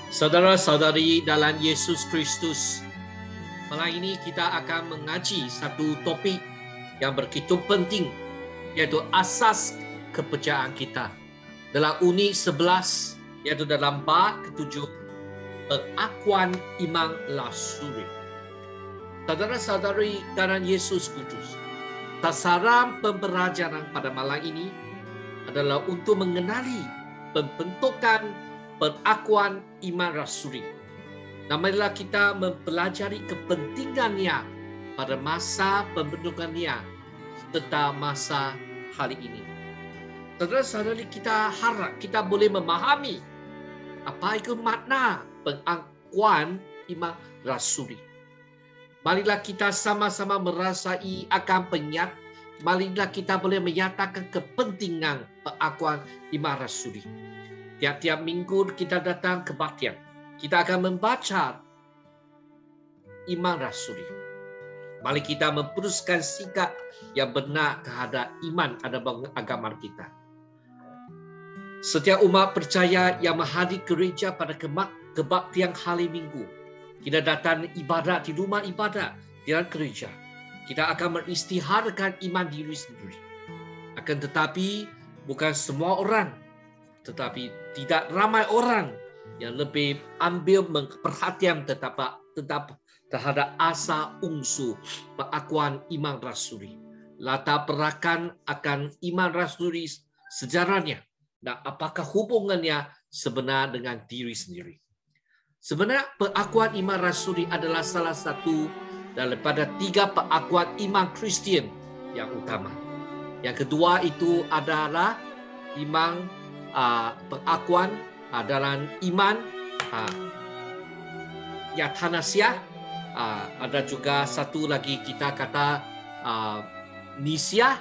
Saudara-saudari dalam Yesus Kristus, malam ini kita akan mengaji satu topik yang begitu penting, yaitu asas kepercayaan kita. Dalam Unik 11, yaitu dalam bab ke-7, pengakuan iman rasuli. Saudara-saudari dalam Yesus Kristus, sasaran pembelajaran pada malam ini adalah untuk mengenali pembentukan pengakuan iman rasuli. Dan marilah kita mempelajari kepentingannya pada masa pembentukannya serta masa hari ini. Saudara-saudari, kita harap kita boleh memahami apa itu makna pengakuan iman rasuli. Marilah kita sama-sama merasai akan marilah kita boleh menyatakan kepentingan pengakuan iman rasuli. Tiap-tiap minggu kita datang ke kebaktian. Kita akan membaca iman rasuli. Mari kita meneruskan sikap yang benar terhadap iman dalam agama kita. Setiap umat percaya yang menghadiri gereja pada kebaktian hari Minggu, kita datang ibadat di rumah ibadat di dalam gereja. Kita akan mengisytiharkan iman diri sendiri. Akan tetapi bukan semua orang, tetapi tidak ramai orang yang lebih ambil perhatian tetap terhadap asal unsur pengakuan iman rasuli. Latar belakang akan iman rasuli sejarahnya dan apakah hubungannya sebenar dengan diri sendiri. Sebenarnya pengakuan iman rasuli adalah salah satu daripada 3 pengakuan iman Kristian yang utama. Yang kedua itu adalah iman pengakuan dalam iman Yatanasya. Ada juga satu lagi kita kata Nisya,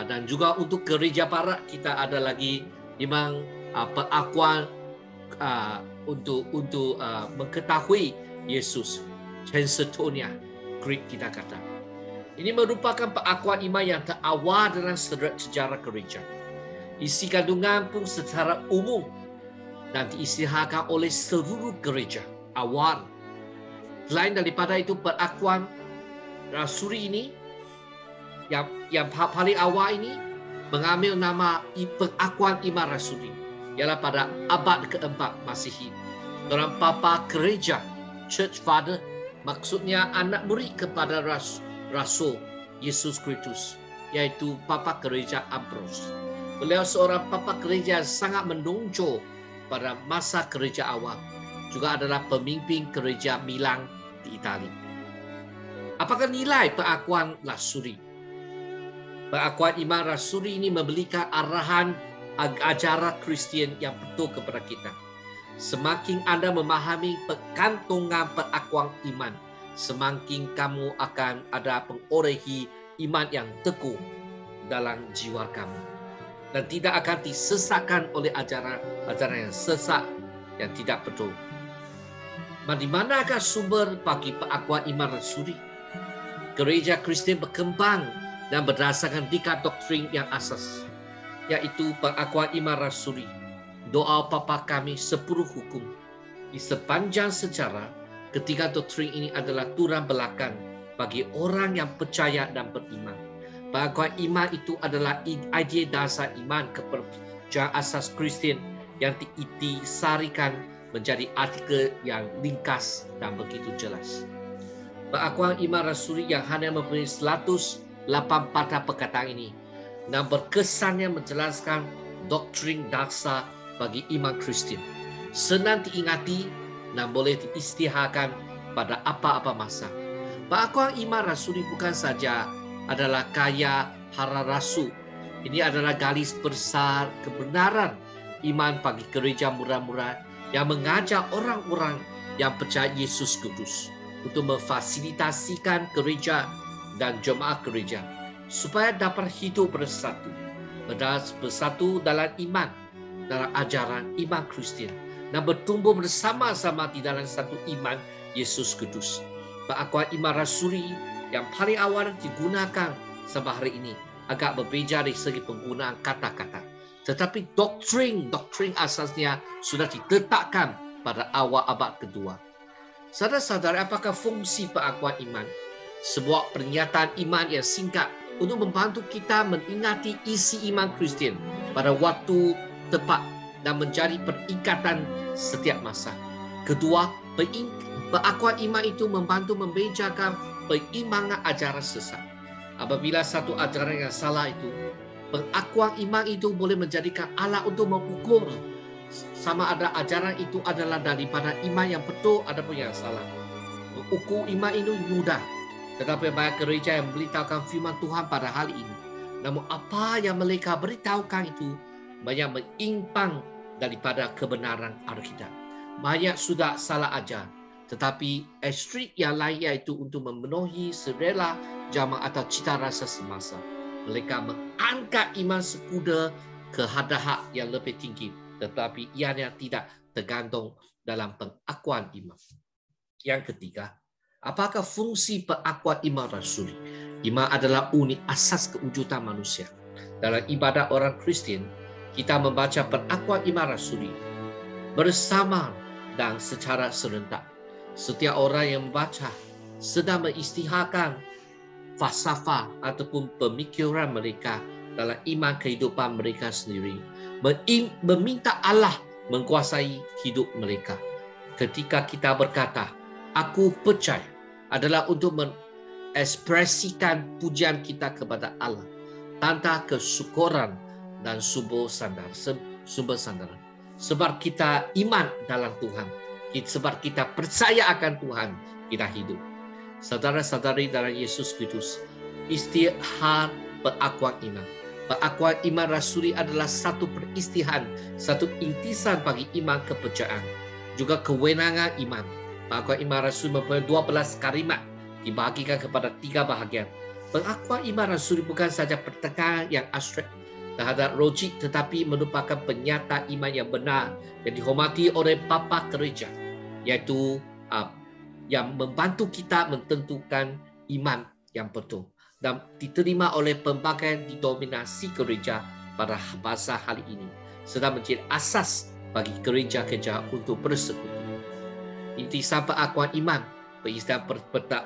dan juga untuk gereja barat kita ada lagi iman pengakuan untuk mengetahui Yesus, Chenstonia Greek kita kata. Ini merupakan pengakuan iman yang terawal dalam sejarah gereja. Isi kandungan pun secara umum dan diisytiharkan oleh seluruh gereja awal. Selain daripada itu, pengakuan rasuli ini yang paling awal ini mengambil nama pengakuan iman rasuli, ialah pada abad ke-4 Masihi. Seorang papa gereja, Church Father, maksudnya anak murid kepada Rasul Yesus Kristus, yaitu papa gereja Ambrose. Beliau seorang papa gereja yang sangat menonjol pada masa gereja awal. Juga adalah pemimpin gereja Milan di Italia. Apakah nilai pengakuan rasuli? Pengakuan iman rasuli ini memberikan arahan ajaran Kristian yang betul kepada kita. Semakin Anda memahami pengantungan pengakuan iman, semakin kamu akan ada pengorehi iman yang teguh dalam jiwa kamu. Dan tidak akan disesatkan oleh ajaran yang sesat yang tidak betul. Di manakah sumber bagi pengakuan iman rasuli? Gereja Kristen berkembang dan berdasarkan 3 doktrin yang asas, yaitu pengakuan iman rasuli, doa Bapa kami, 10 hukum. Di sepanjang sejarah, ketiga doktrin ini adalah tulang belakang bagi orang yang percaya dan beriman. Pengakuan iman itu adalah idea dasar iman kepercayaan asas Kristen yang diintisarikan menjadi artikel yang ringkas dan begitu jelas. Pengakuan iman rasuli yang hanya mempunyai 108 patah perkataan ini dan berkesannya menjelaskan doktrin dasar bagi iman Kristen. Senang diingati dan boleh diisytiharkan pada apa-apa masa. Pengakuan iman rasuli bukan saja adalah kaya hara rasul. Ini adalah garis besar kebenaran iman bagi gereja murah-murah yang mengajak orang-orang yang percaya Yesus Kudus untuk memfasilitasikan gereja dan jemaat gereja supaya dapat hidup bersatu dalam iman, dalam ajaran iman Kristian, dan bertumbuh bersama-sama di dalam satu iman Yesus Kudus. Pengakuan iman rasuli yang paling awal digunakan sampai hari ini agak berbeza dari segi penggunaan kata-kata. Tetapi doktrin asasnya sudah diletakkan pada awal abad kedua. Saudara-saudara, apakah fungsi pengakuan iman? Sebuah pernyataan iman yang singkat untuk membantu kita mengingati isi iman Kristian pada waktu tepat dan menjadi perikatan setiap masa. Kedua, pengakuan iman itu membantu membejakan penyimpangan ajaran sesat. Apabila satu ajaran yang salah itu, pengakuan iman itu boleh menjadikan alat untuk mengukur sama ada ajaran itu adalah daripada iman yang betul ataupun yang salah. Mengukur iman itu mudah, tetapi banyak gereja yang memberitahukan firman Tuhan pada hari ini. Namun apa yang mereka beritahukan itu banyak menyimpang daripada kebenaran Alkitab. Banyak sudah salah ajar. Tetapi ekstrim yang lain iaitu untuk memenuhi selera zaman atau cita rasa semasa. Mereka mengangkat iman sekuda ke hadap yang lebih tinggi. Tetapi ianya tidak tergantung dalam pengakuan iman. Yang ketiga, apakah fungsi pengakuan iman rasuli? Iman adalah unit asas kewujudan manusia. Dalam ibadat orang Kristian, kita membaca pengakuan iman rasuli bersama dan secara serentak. Setiap orang yang membaca sedang mengisytiharkan falsafah ataupun pemikiran mereka dalam iman kehidupan mereka sendiri. Meminta Allah menguasai hidup mereka. Ketika kita berkata, aku percaya, adalah untuk mengekspresikan pujian kita kepada Allah tanpa kesyukuran dan sumber sandaran. Sebab kita iman dalam Tuhan. Sebab kita percaya akan Tuhan, kita hidup. Saudara-saudari dalam Yesus Kristus, istihar pengakuan iman. Pengakuan iman rasuli adalah satu peristihan, satu intisan bagi iman kepercayaan. Juga kewenangan iman. Pengakuan iman rasuli mempunyai 12 kalimat dibahagikan kepada 3 bahagian. Pengakuan iman rasuli bukan saja pertekanan yang abstrak terhadap logik, tetapi merupakan penyataan iman yang benar yang dihormati oleh Bapa Gereja, iaitu yang membantu kita menentukan iman yang betul dan diterima oleh pelbagai denominasi gereja pada masa hari ini, sedang menjadi asas bagi gereja-gereja untuk bersekutu. Intisan pengakuan iman, peristiwa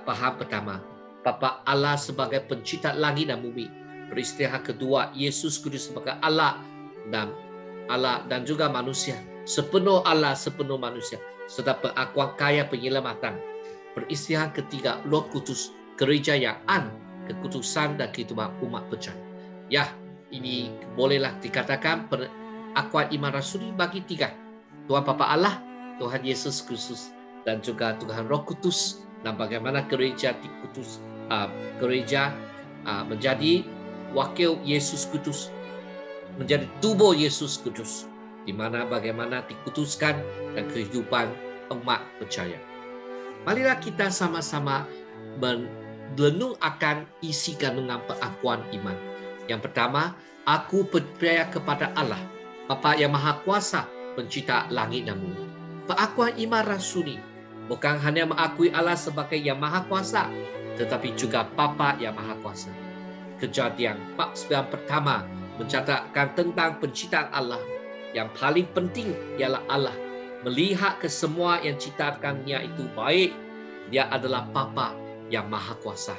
paham pertama, Bapa Allah sebagai pencipta langit dan bumi. Peristiwa kedua, Yesus Kristus sebagai Allah dan juga manusia, sepenuh Allah, sepenuh manusia, serta pengakuan kaya penyelamatan. Peristiwa ketiga, Roh Kudus, gereja yang kekudusan dan kehidupan umat percaya. Ya, ini bolehlah dikatakan pengakuan iman rasuli bagi 3. Tuhan Bapa Allah, Tuhan Yesus Kristus, dan juga Tuhan Roh Kudus, dan bagaimana gereja dikutus, gereja menjadi wakil Yesus Kudus, menjadi tubuh Yesus Kudus, di mana bagaimana dikutuskan dan kehidupan umat percaya. Marilah kita sama-sama merenung akan isi kandungan pengakuan iman. Yang pertama, aku percaya kepada Allah, Bapa yang Maha Kuasa, pencipta langit dan bumi. Pengakuan iman rasuli bukan hanya mengakui Allah sebagai yang Maha Kuasa, tetapi juga Bapa yang Maha Kuasa. Kejadian bab 9 pertama mencatatkan tentang penciptaan Allah. Yang paling penting ialah Allah melihat ke semua yang ciptakannya itu baik. Dia adalah Bapa yang Maha Kuasa.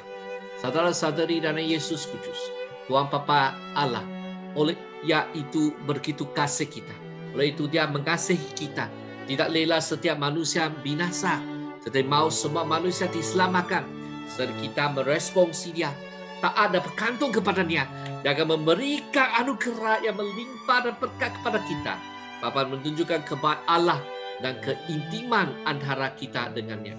Saudara-saudari dalam Yesus Kristus, Tuhan Bapa Allah, oleh yaitu begitu kasih kita. Oleh itu dia mengasihi kita. Tidak rela setiap manusia binasa, tetapi mau semua manusia diselamatkan. Serta kita meresponsi dia. Tak ada bergantung kepadanya. Dia akan memberikan anugerah yang melimpah dan berkat kepada kita. Bapa menunjukkan kepada Allah dan keintiman antara kita dengannya.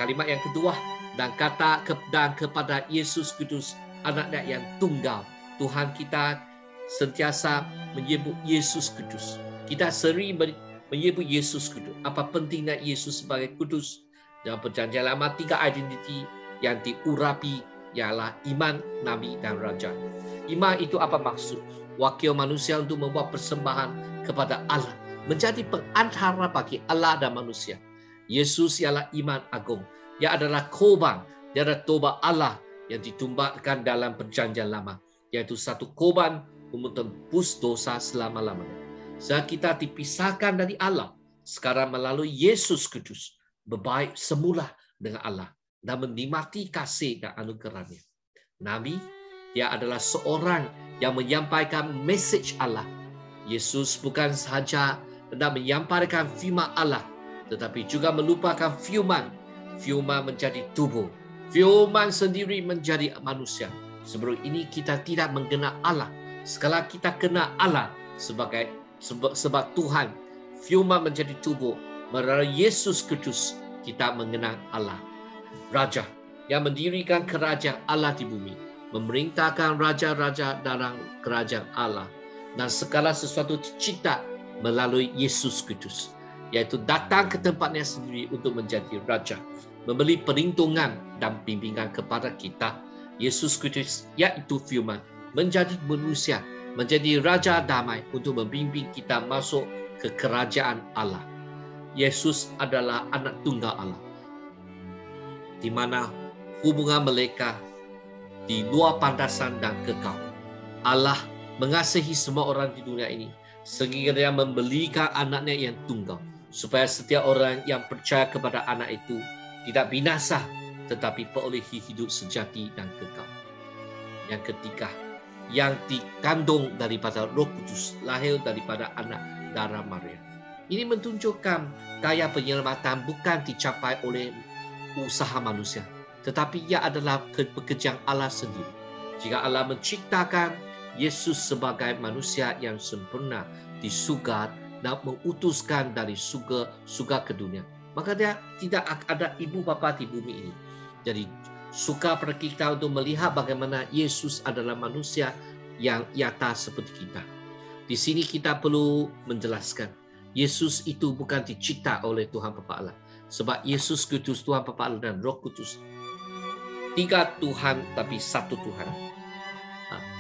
Kalimat yang kedua, dan kata kepada Yesus Kristus, anaknya yang tunggal. Tuhan kita sentiasa menyebut Yesus Kristus. Kita sering menyebut Yesus Kristus. Apa pentingnya Yesus sebagai kudus? Dalam perjanjian lama 3 identiti yang diurapi ialah iman, nabi dan raja. Iman itu apa maksud? Wakil manusia untuk membuat persembahan kepada Allah, menjadi pengantara bagi Allah dan manusia. Yesus ialah iman agung. Dia adalah korban, dia adalah tobat Allah yang ditumbangkan dalam perjanjian lama, yaitu satu korban untuk tembus dosa selama-lamanya. Saat kita dipisahkan dari Allah, sekarang melalui Yesus Kristus berbaik semula dengan Allah dan menikmati kasih dan anugerahnya. Nabi, dia adalah seorang yang menyampaikan mesej Allah. Yesus bukan sahaja hendak menyampaikan firman Allah, tetapi juga melupakan firman. Firman menjadi tubuh. Firman sendiri menjadi manusia. Sebelum ini kita tidak mengenal Allah. Sekarang kita kenal Allah sebab Tuhan. Firman menjadi tubuh. Melalui Yesus Kristus kita mengenal Allah. Raja yang mendirikan kerajaan Allah di bumi, memerintahkan raja-raja dalam kerajaan Allah, dan segala sesuatu dicipta melalui Yesus Kristus, yaitu datang ke tempatnya sendiri untuk menjadi raja, memberi perlindungan dan bimbingan kepada kita. Yesus Kristus, yaitu firman, menjadi manusia, menjadi raja damai untuk membimbing kita masuk ke kerajaan Allah. Yesus adalah anak tunggal Allah, di mana hubungan mereka di luar pantasan dan kekal. Allah mengasihi semua orang di dunia ini sehingga dia memberikan anaknya yang tunggal, supaya setiap orang yang percaya kepada anak itu tidak binasa, tetapi perolehi hidup sejati dan kekal. Yang ketiga, yang dikandung daripada Roh Kudus, lahir daripada anak darah Maria. Ini menunjukkan daya penyelamatan bukan dicapai oleh usaha manusia, tetapi ia adalah pekerjaan Allah sendiri. Jika Allah menciptakan Yesus sebagai manusia yang sempurna di surga dan mengutuskan dari surga ke dunia, maka dia tidak ada ibu bapa di bumi ini. Jadi suka pada kita untuk melihat bagaimana Yesus adalah manusia yang nyata seperti kita. Di sini kita perlu menjelaskan, Yesus itu bukan dicipta oleh Tuhan Bapa Allah. Sebab Yesus Kristus, Tuhan Bapa Allah dan Roh Kudus, tiga Tuhan tapi satu Tuhan.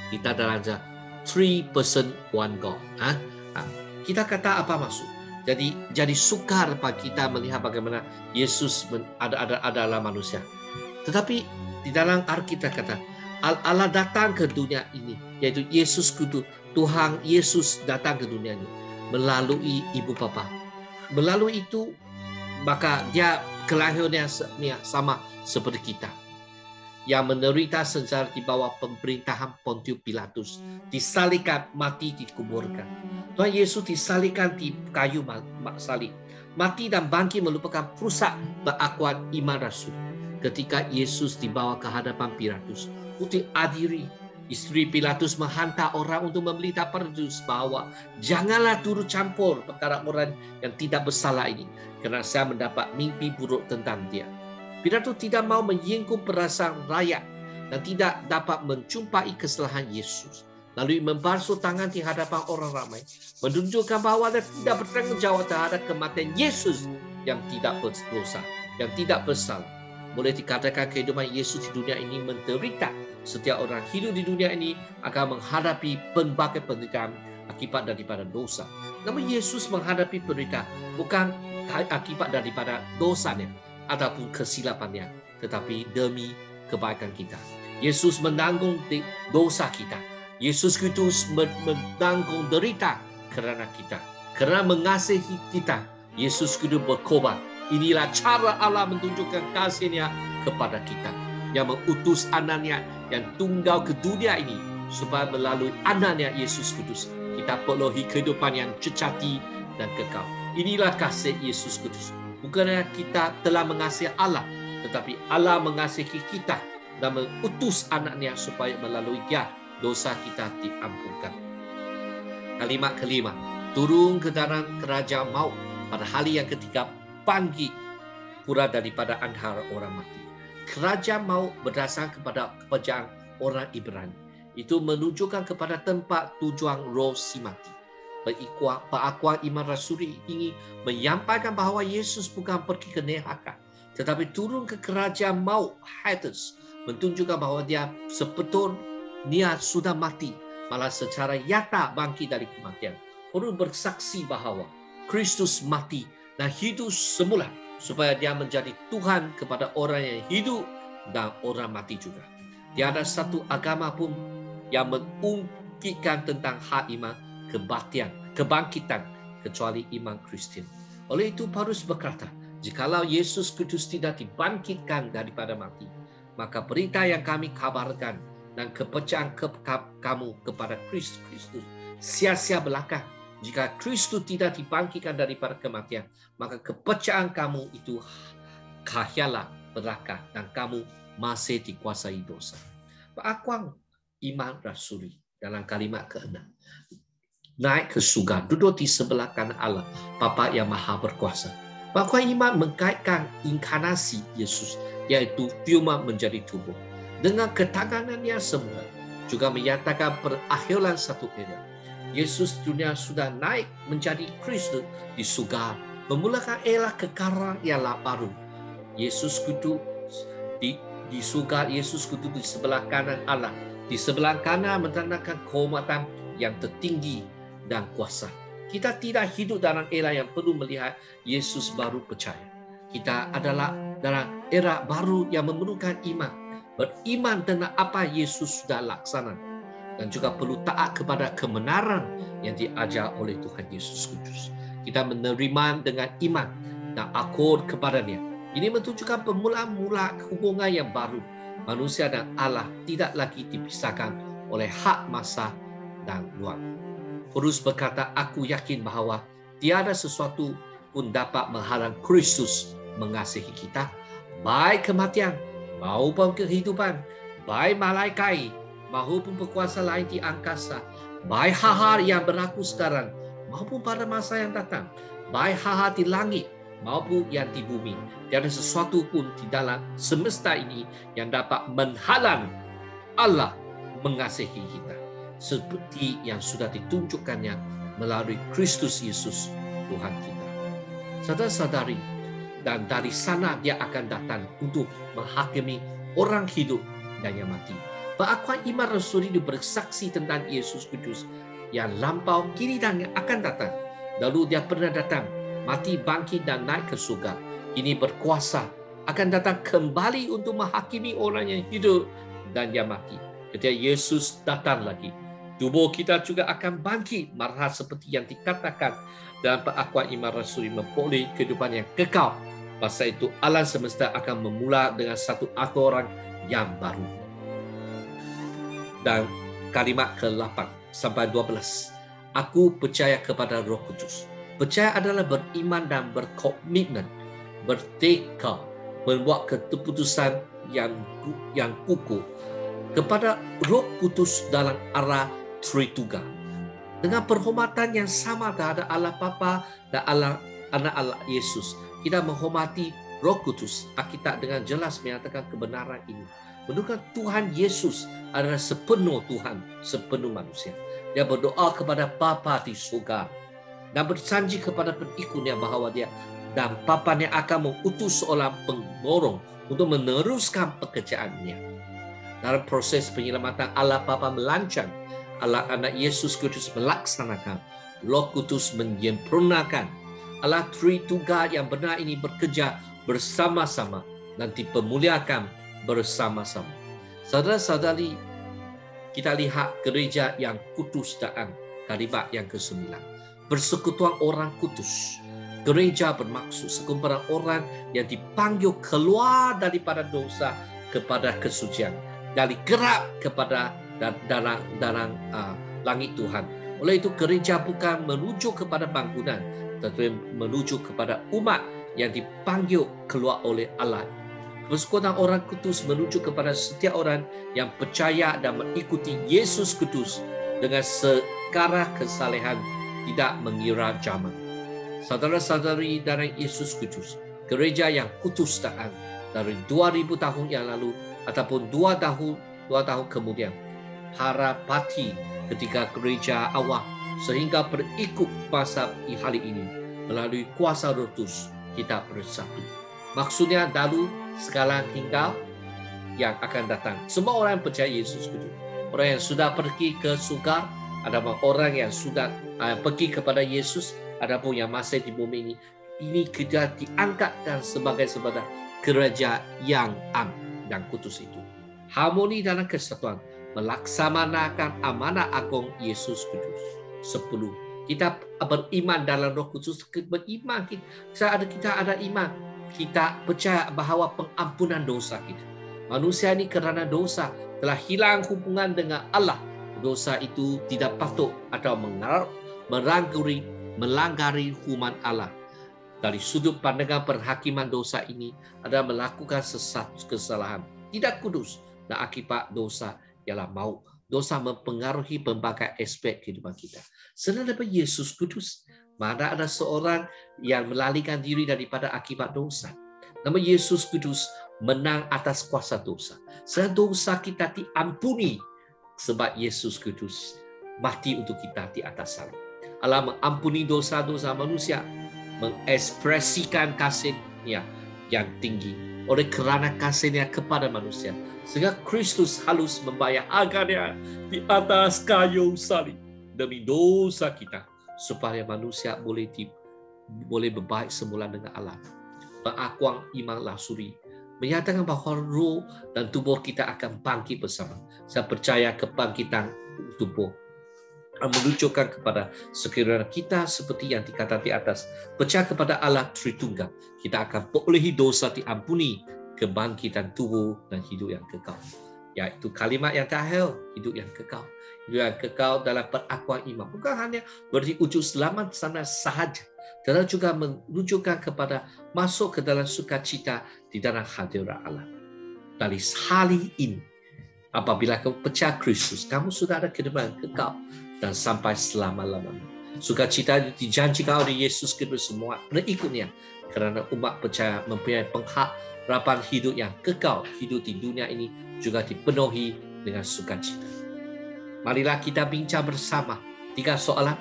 Kita dalam 3 person one God. Kita kata apa maksud? Jadi sukar bagi kita melihat bagaimana Yesus adalah manusia. Tetapi di dalam Alkitab kata Allah datang ke dunia ini, yaitu Yesus Kristus, Tuhan Yesus datang ke dunia ini melalui ibu bapa. Melalui itu maka dia kelahirannya sama seperti kita, yang menderita sengsara di bawah pemerintahan Pontius Pilatus, disalibkan, mati, dikuburkan. Tuhan Yesus disalibkan di kayu salib, mati dan bangkit merupakan pusat pengakuan iman rasul. Ketika Yesus dibawa ke hadapan Pilatus untuk adili, isteri Pilatus menghantar orang untuk memberitahu Pilatus bahwa janganlah turut campur perkara orang yang tidak bersalah ini, kerana saya mendapat mimpi buruk tentang dia. Pilatus tidak mau menyinggung perasaan rakyat dan tidak dapat menjumpai kesalahan Yesus. Lalu membasuh tangan di hadapan orang ramai, menunjukkan bahwa dia tidak bertanggung jawab terhadap kematian Yesus yang tidak berdosa, yang tidak bersalah. Boleh dikatakan kehidupan Yesus di dunia ini menderita. Setiap orang hidup di dunia ini akan menghadapi pelbagai penderitaan akibat daripada dosa. Namun Yesus menghadapi penderitaan bukan akibat daripada dosanya ataupun kesilapannya, tetapi demi kebaikan kita. Yesus menanggung dosa kita. Yesus Kristus menanggung derita kerana kita. Kerana mengasihi kita, Yesus Kristus berkorban. Inilah cara Allah menunjukkan kasih-Nya kepada kita, yang mengutus anaknya yang tunggal ke dunia ini, supaya melalui anaknya Yesus Kristus kita perolehi kehidupan yang sejati dan kekal. Inilah kasih Yesus Kristus. Bukannya kita telah mengasihi Allah, tetapi Allah mengasihi kita dan mengutus anaknya supaya melalui Dia dosa kita diampunkan. Kalimat kelima, turun ke dalam kerajaan maut pada hari yang ketiga, bangkit pula daripada antara orang mati. Kerajaan maut berdasar kepada kepercayaan orang Ibrani. Itu menunjukkan kepada tempat tujuan roh si mati. Pengakuan iman rasuli ini menyampaikan bahawa Yesus bukan pergi ke neraka, tetapi turun ke kerajaan maut Hades, menunjukkan bahawa dia sebetulnya sudah mati, malah secara nyata bangkit dari kematian. Perlu bersaksi bahawa Kristus mati dan hidup semula, supaya dia menjadi Tuhan kepada orang yang hidup dan orang mati juga. Tiada satu agama pun yang mengungkitkan tentang hak iman kebangkitan kecuali iman Kristian. Oleh itu Paulus berkata, jikalau Yesus Kudus tidak dibangkitkan daripada mati, maka berita yang kami kabarkan dan kepercayaan kamu kepada Kristus sia-sia belaka. Jika Kristus tidak dibangkitkan daripada kematian, maka kepercayaan kamu itu khayalan belaka dan kamu masih dikuasai dosa. Pengakuan iman rasuli dalam kalimat ke-6. Naik ke surga, duduk di sebelah kanan Allah, Bapa yang Maha Berkuasa. Pengakuan iman mengkaitkan inkarnasi Yesus, yaitu firman menjadi tubuh. Dengan ketanganannya semula, juga menyatakan perakhiran satu era. Yesus dunia sudah naik menjadi Kristus di surga, memulakan era kekalahan yang baru. Yesus Kudus di surga, Yesus Kudus di sebelah kanan Allah. Di sebelah kanan menandakan kehormatan yang tertinggi dan kuasa. Kita tidak hidup dalam era yang perlu melihat Yesus baru percaya. Kita adalah dalam era baru yang memerlukan iman. Beriman tentang apa Yesus sudah laksanakan. Dan juga perlu taat kepada kebenaran yang diajar oleh Tuhan Yesus Kudus. Kita menerima dengan iman dan akur kepadanya. Ini menunjukkan permulaan hubungan yang baru. Manusia dan Allah tidak lagi dipisahkan oleh hak masa dan ruang. Paulus berkata, aku yakin bahawa tiada sesuatu pun dapat menghalang Kristus mengasihi kita, baik kematian maupun kehidupan, baik malaikat maupun berkuasa lain di angkasa, baik hal-hal yang berlaku sekarang maupun pada masa yang datang, baik hal-hal di langit maupun yang di bumi. Tiada sesuatu pun di dalam semesta ini yang dapat menghalang Allah mengasihi kita, seperti yang sudah ditunjukkannya melalui Kristus Yesus Tuhan kita. Saudara-saudari, dan dari sana dia akan datang untuk menghakimi orang hidup dan yang mati. Pengakuan iman rasuli itu bersaksi tentang Yesus Kudus yang lampau, kini dan yang akan datang. Lalu dia pernah datang, mati, bangkit dan naik ke surga. Kini berkuasa, akan datang kembali untuk menghakimi orang yang hidup dan yang mati. Ketika Yesus datang lagi, tubuh kita juga akan bangkit, marah seperti yang dikatakan dalam pengakuan iman rasuli, memperoleh kehidupan yang kekal. Masa itu alam semesta akan memula dengan satu aturan yang baru. Dan kalimat ke-8 sampai 12. Aku percaya kepada Roh Kudus. Percaya adalah beriman dan berkomitmen, bertekad, membuat keputusan yang kukuh kepada Roh Kudus dalam arah Tritunggal. Dengan penghormatan yang sama terhadap Allah Bapa dan Anak Allah Yesus, kita menghormati Roh Kudus. Alkitab dengan jelas menyatakan kebenaran ini. Menunjukkan Tuhan Yesus adalah sepenuh Tuhan, sepenuh manusia. Dia berdoa kepada Bapa di surga dan berjanji kepada pengikutnya bahawa dia dan Bapanya akan mengutus seorang pemborong untuk meneruskan pekerjaannya. Dalam proses penyelamatan, Allah Bapa melancang, Allah Anak Yesus Kudus melaksanakan, Roh Kudus menyempurnakan. Allah Tritunggal yang benar ini bekerja bersama-sama dan dipermuliakan bersama-sama. Saudara-saudari, kita lihat gereja yang kudus dan kalimat yang ke-9. Persekutuan orang kudus. Gereja bermaksud sekumpulan orang yang dipanggil keluar daripada dosa kepada kesucian, dari gerak kepada dalam langit Tuhan. Oleh itu gereja bukan menuju kepada bangunan, tetapi menuju kepada umat yang dipanggil keluar oleh Allah. Persekutuan orang kudus menuju kepada setiap orang yang percaya dan mengikuti Yesus Kudus dengan segala kesalehan, tidak mengira zaman. Saudara-saudari dalam Yesus Kudus, gereja yang kudus dan dari 2000 tahun yang lalu ataupun 2 tahun kemudian, harapati ketika gereja awal sehingga berikut masa hari ini melalui kuasa Roh Kudus kita bersatu. Maksudnya dahulu, sekarang, hingga yang akan datang. Semua orang yang percaya Yesus Kudus, orang yang sudah pergi ke surga, ada orang yang sudah pergi kepada Yesus, ada pun yang masih di bumi ini kita diangkatkan sebagai gereja yang am dan kudus itu. Harmoni dalam kesatuan, melaksanakan amanah agung Yesus Kudus. 10. Kita beriman dalam Roh Kudus, beriman kita ada iman. Kita percaya bahawa pengampunan dosa kita. Manusia ini kerana dosa telah hilang hubungan dengan Allah. Dosa itu tidak patut atau melanggar hukuman Allah. Dari sudut pandangan perhakiman dosa ini adalah melakukan sesuatu kesalahan tidak kudus, dan akibat dosa ialah maut. Dosa mempengaruhi berbagai aspek kehidupan kita. Selain daripada Yesus Kudus, mana ada seorang yang melarikan diri daripada akibat dosa. Nama Yesus Kudus menang atas kuasa dosa. Selain dosa kita diampuni sebab Yesus Kudus mati untuk kita di atas salib. Allah mengampuni dosa-dosa manusia, mengekspresikan kasihnya yang tinggi oleh kerana kasihnya kepada manusia, sehingga Kristus harus membayar harganya di atas kayu salib demi dosa kita, supaya manusia boleh berbaik semula dengan Allah. Pengakuan iman lasuri menyatakan bahawa roh dan tubuh kita akan bangkit bersama. Saya percaya kebangkitan tubuh menunjukkan kepada sekiranya kita seperti yang dikatakan di atas, percaya kepada Allah Tritunggal, kita akan perolehi dosa diampuni, kebangkitan tubuh dan hidup yang kekal. Iaitu kalimat yang terakhir, hidup yang kekal. Hidup yang kekal dalam pengakuan iman bukan hanya berarti wujud selamat sana sahaja, tetapi juga menunjukkan kepada masuk ke dalam sukacita di dalam hadirat Allah. Dari hari ini, apabila kamu percaya Kristus, kamu sudah ada kehidupan yang kekal dan sampai selama-lamanya. Sukacita dijanjikan oleh Yesus kepada semua pengikutnya, kerana umat percaya mempunyai pengharapan hidup yang kekal. Hidup di dunia ini juga dipenuhi dengan sukacita. Marilah kita bincang bersama 3 soalan.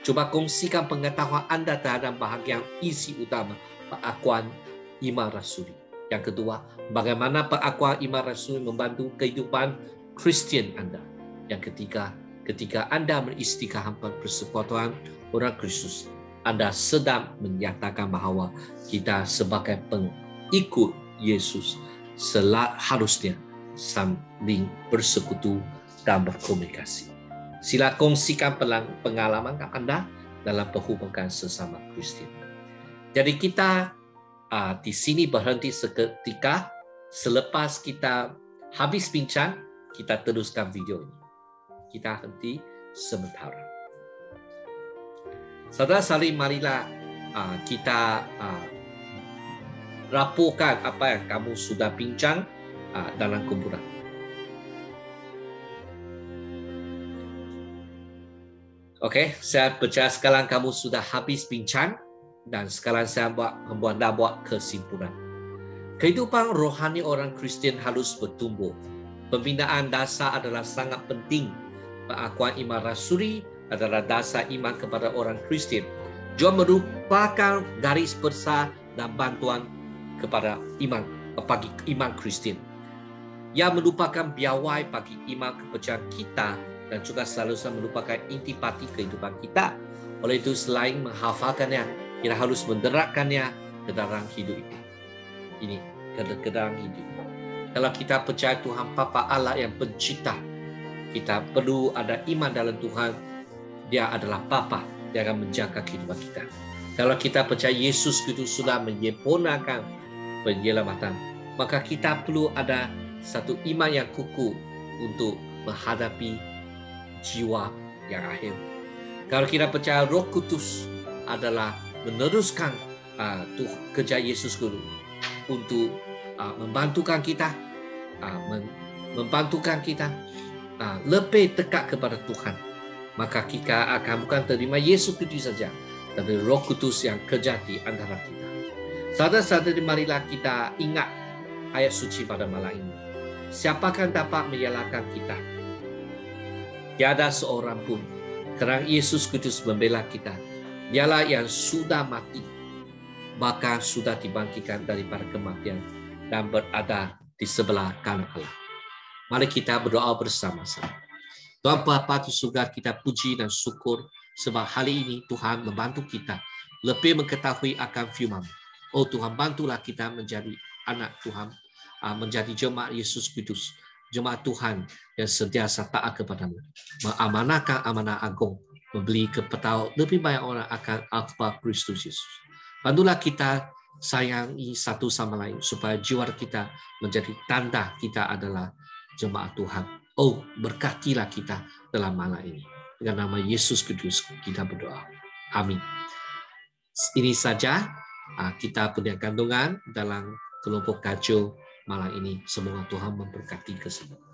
Coba kongsikan pengetahuan anda terhadap bahagian isi utama pengakuan iman rasuli. Yang kedua, bagaimana pengakuan iman rasuli membantu kehidupan Kristian anda. Yang ketiga, ketika anda beristiqamah persekutuan orang Kristus, anda sedang menyatakan bahawa kita sebagai pengikut Yesus harusnya saling bersekutu dan berkomunikasi. Sila kongsikan pengalaman anda dalam perhubungan sesama Kristian. Jadi kita di sini berhenti seketika. Selepas kita habis bincang, kita teruskan video ini. Kita henti sementara. Saudara saling, marilah kita laporkan apa yang kamu sudah bincang dalam kumpulan. Okey, saya percaya sekarang kamu sudah habis bincang dan sekarang saya buat kesimpulan. Kehidupan rohani orang Kristian harus bertumbuh. Pembinaan dasar adalah sangat penting. Pengakuan iman rasuli adalah dasar iman kepada orang Kristian. Juga merupakan garis besar dan bantuan kepada bagi iman Kristian. Ia merupakan piawai bagi iman kepercayaan kita dan juga seharusnya merupakan intipati kehidupan kita. Oleh itu, selain menghafalkannya, kita harus menerapkannya ke dalam hidup itu. Ini ke dalam hidup. Kalau kita percaya Tuhan Bapa Allah yang pencipta, kita perlu ada iman dalam Tuhan. Dia adalah Bapa, dia akan menjaga kehidupan kita. Kalau kita percaya Yesus itu sudah menyempurnakan penyelamatan, maka kita perlu ada satu iman yang kukuh untuk menghadapi jiwa yang akhir. Kalau kita percaya Roh Kudus adalah meneruskan kerja Yesus itu untuk membantukan kita, lebih dekat kepada Tuhan, maka kita akan bukan terima Yesus Kristus saja, tapi Roh Kudus yang kerja di antara kita. Saudara-saudari, marilah kita ingat ayat suci pada malam ini. Siapakah dapat menyalahkan kita? Tiada seorang pun, kerana Yesus Kristus membela kita. Dialah yang sudah mati, bahkan sudah dibangkitkan daripada kematian dan berada di sebelah kanan Allah. Mari kita berdoa bersama-sama. Tuhan Bapa di surga, kita puji dan syukur sebab hari ini Tuhan membantu kita lebih mengetahui akan firman. Oh Tuhan, bantulah kita menjadi anak Tuhan, menjadi jemaat Yesus Kristus, jemaat Tuhan yang sentiasa taat kepadamu, mengamanahkan amanah agung memberi ketahuan lebih banyak orang akan akhbar Kristus Yesus. Bantulah kita sayangi satu sama lain supaya jiwa kita menjadi tanda kita adalah jemaat Tuhan. Oh, berkatilah kita dalam malam ini. Dengan nama Yesus Kristus kita berdoa. Amin. Ini saja kita punya kandungan dalam kelompok kacau malam ini. Semoga Tuhan memberkati kesemua.